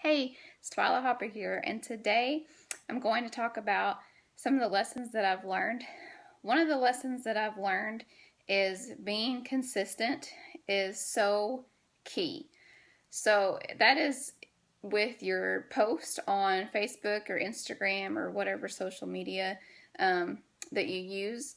Hey, it's Twyla Hopper here, and today I'm going to talk about some of the lessons that I've learned. One of the lessons that I've learned is being consistent is so key. So that is with your post on Facebook or Instagram or whatever social media that you use,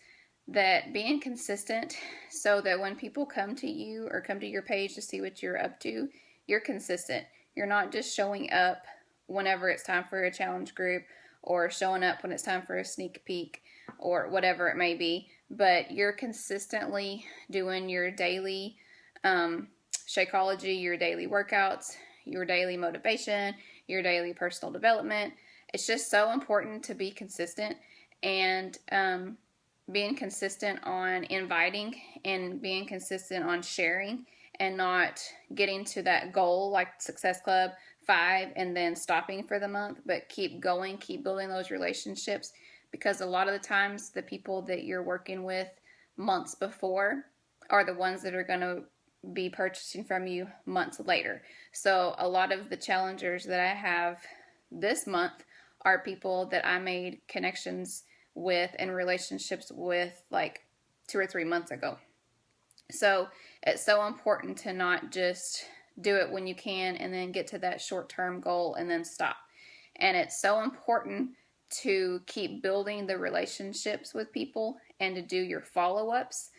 that being consistent so that when people come to you or come to your page to see what you're up to, you're consistent. You're not just showing up whenever it's time for a challenge group or showing up when it's time for a sneak peek or whatever it may be, but you're consistently doing your daily Shakeology, your daily workouts, your daily motivation, your daily personal development. It's just so important to be consistent and being consistent on inviting and being consistent on sharing and not getting to that goal like Success Club 5 and then stopping for the month, but keep going, keep building those relationships, because a lot of the times the people that you're working with months before are the ones that are going to be purchasing from you months later. So a lot of the challengers that I have this month are people that I made connections with and relationships with like 2 or 3 months ago. So it's so important to not just do it when you can and then get to that short-term goal and then stop. And it's so important to keep building the relationships with people and to do your follow-ups.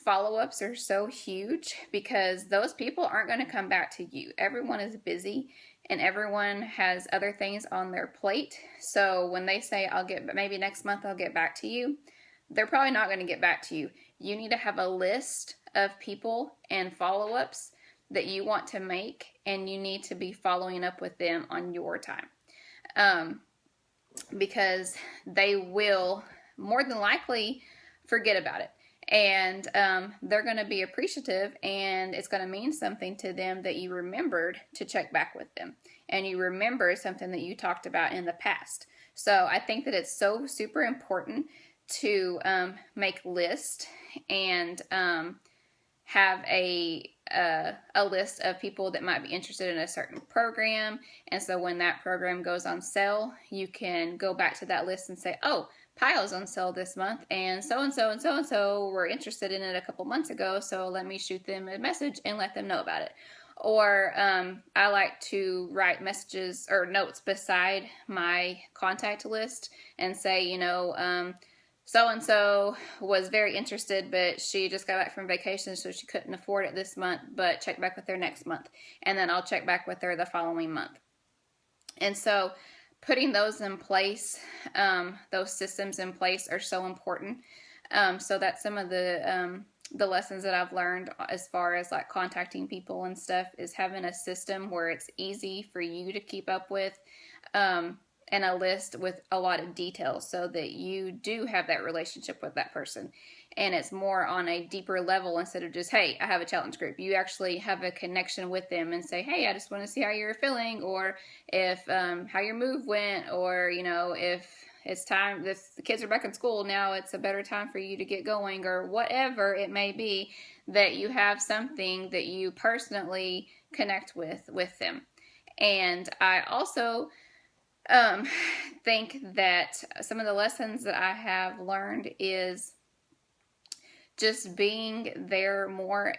Follow-ups are so huge because those people aren't going to come back to you. Everyone is busy and everyone has other things on their plate. So when they say, maybe next month I'll get back to you, they're probably not going to get back to you. You need to have a list of people and follow-ups that you want to make, and you need to be following up with them on your time. Because they will more than likely forget about it. And they're going to be appreciative, and it's going to mean something to them that you remembered to check back with them. And you remember something that you talked about in the past. So I think that it's so super important to make lists and have a list of people that might be interested in a certain program. And so when that program goes on sale, you can go back to that list and say, oh, Pile's on sale this month, and so-and-so and so-and-so were interested in it a couple months ago, so let me shoot them a message and let them know about it. Or I like to write messages or notes beside my contact list and say, so-and-so was very interested, but she just got back from vacation, so she couldn't afford it this month, but check back with her next month. And then I'll check back with her the following month. And so putting those in place, those systems in place are so important. So that's some of the lessons that I've learned as far as like contacting people and stuff, is having a system where it's easy for you to keep up with, and a list with a lot of details so that you do have that relationship with that person. And it's more on a deeper level instead of just, hey, I have a challenge group. You actually have a connection with them and say, hey, I just want to see how you're feeling, or if how your move went, or, if it's time, if the kids are back in school now, it's a better time for you to get going, or whatever it may be, that you have something that you personally connect with them. And I also think that some of the lessons that I have learned is just being there more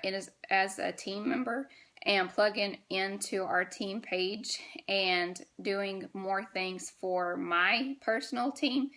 as a team member and plugging into our team page and doing more things for my personal team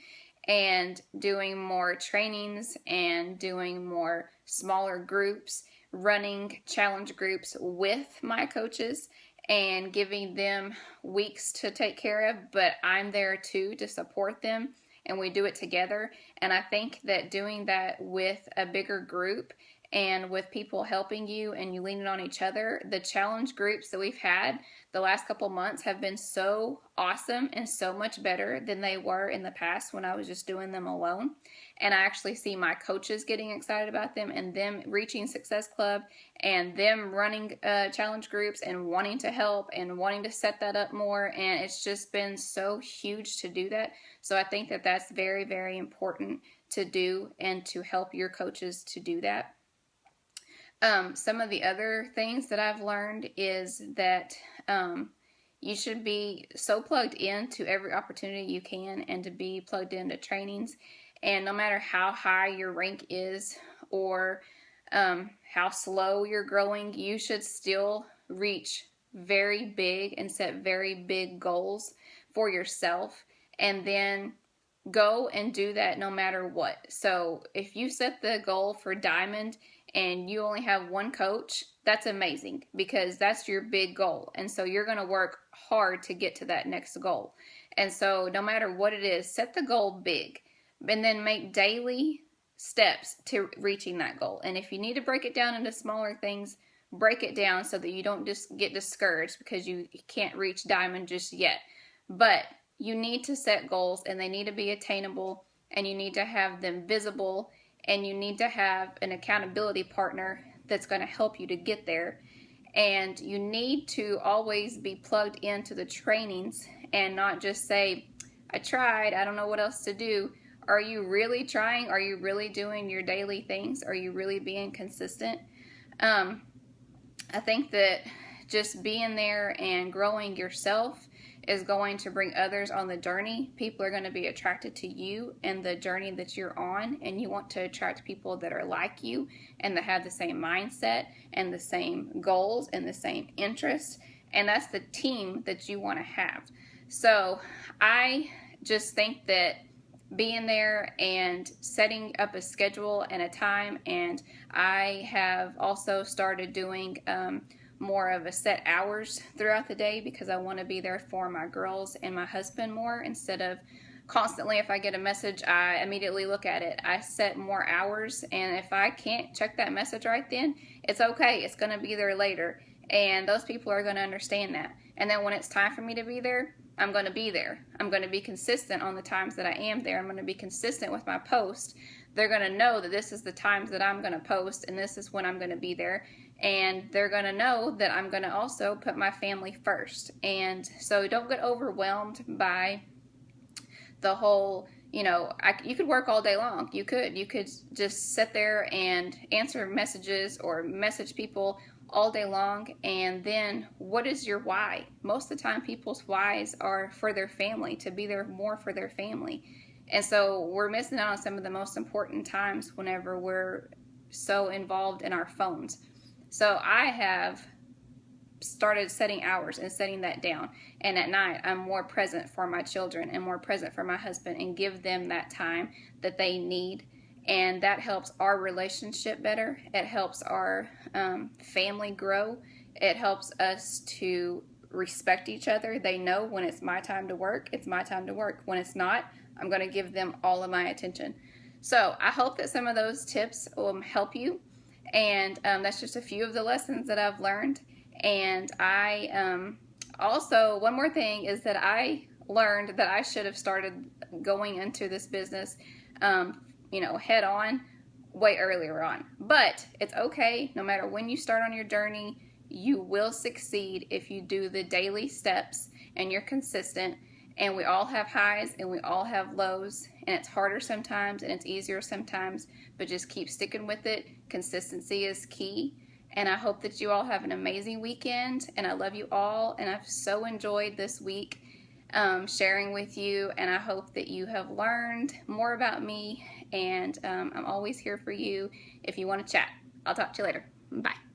and doing more trainings and doing more smaller groups, running challenge groups with my coaches and giving them weeks to take care of, but I'm there too to support them, and we do it together. And I think that doing that with a bigger group and with people helping you and you leaning on each other, the challenge groups that we've had the last couple months have been so awesome and so much better than they were in the past when I was just doing them alone. And I actually see my coaches getting excited about them and them reaching Success Club and them running challenge groups and wanting to help and wanting to set that up more. And it's just been so huge to do that. So I think that that's very, very important to do and to help your coaches to do that. Some of the other things that I've learned is that you should be so plugged into every opportunity you can, and to be plugged into trainings. And no matter how high your rank is, or how slow you're growing, you should still reach very big and set very big goals for yourself, and then go and do that no matter what. So if you set the goal for diamond and you only have one coach, that's amazing, because that's your big goal. And so you're going to work hard to get to that next goal. And so no matter what it is, set the goal big, and then make daily steps to reaching that goal. And if you need to break it down into smaller things, break it down so that you don't just get discouraged because you can't reach diamond just yet. But you need to set goals, and they need to be attainable, and you need to have them visible, and you need to have an accountability partner that's going to help you to get there. And you need to always be plugged into the trainings and not just say, I tried, I don't know what else to do. Are you really trying? Are you really doing your daily things? Are you really being consistent? I think that just being there and growing yourself is going to bring others on the journey. People are going to be attracted to you and the journey that you're on, and you want to attract people that are like you and that have the same mindset and the same goals and the same interests, and that's the team that you want to have. So I just think that being there and setting up a schedule and a time, and I have also started doing more of a set hours throughout the day, because I want to be there for my girls and my husband more, instead of constantly, if I get a message, I immediately look at it. I set more hours, and if I can't check that message right then, it's okay. It's going to be there later, and those people are going to understand that. And then when it's time for me to be there, I'm going to be there. I'm going to be consistent on the times that I am there. I'm going to be consistent with my post. They're going to know that this is the times that I'm going to post, and this is when I'm going to be there. And they're going to know that I'm going to also put my family first. And so don't get overwhelmed by the whole, you could work all day long. You could just sit there and answer messages or message people all day long. And then what is your why? Most of the time people's whys are for their family, to be there more for their family. And so we're missing out on some of the most important times whenever we're so involved in our phones. So I have started setting hours and setting that down, and at night I'm more present for my children and more present for my husband, and give them that time that they need. And that helps our relationship better. It helps our family grow. It helps us to respect each other. They know when it's my time to work, it's my time to work. When it's not, I'm going to give them all of my attention. So I hope that some of those tips will help you. And that's just a few of the lessons that I've learned. And I also, one more thing is that I learned that I should have started going into this business head on way earlier on. But it's okay. No matter when you start on your journey, you will succeed if you do the daily steps and you're consistent. And we all have highs and we all have lows, and it's harder sometimes and it's easier sometimes, but just keep sticking with it. Consistency is key. And I hope that you all have an amazing weekend, and I love you all, and I've so enjoyed this week sharing with you, and I hope that you have learned more about me, and I'm always here for you if you want to chat. I'll talk to you later. Bye.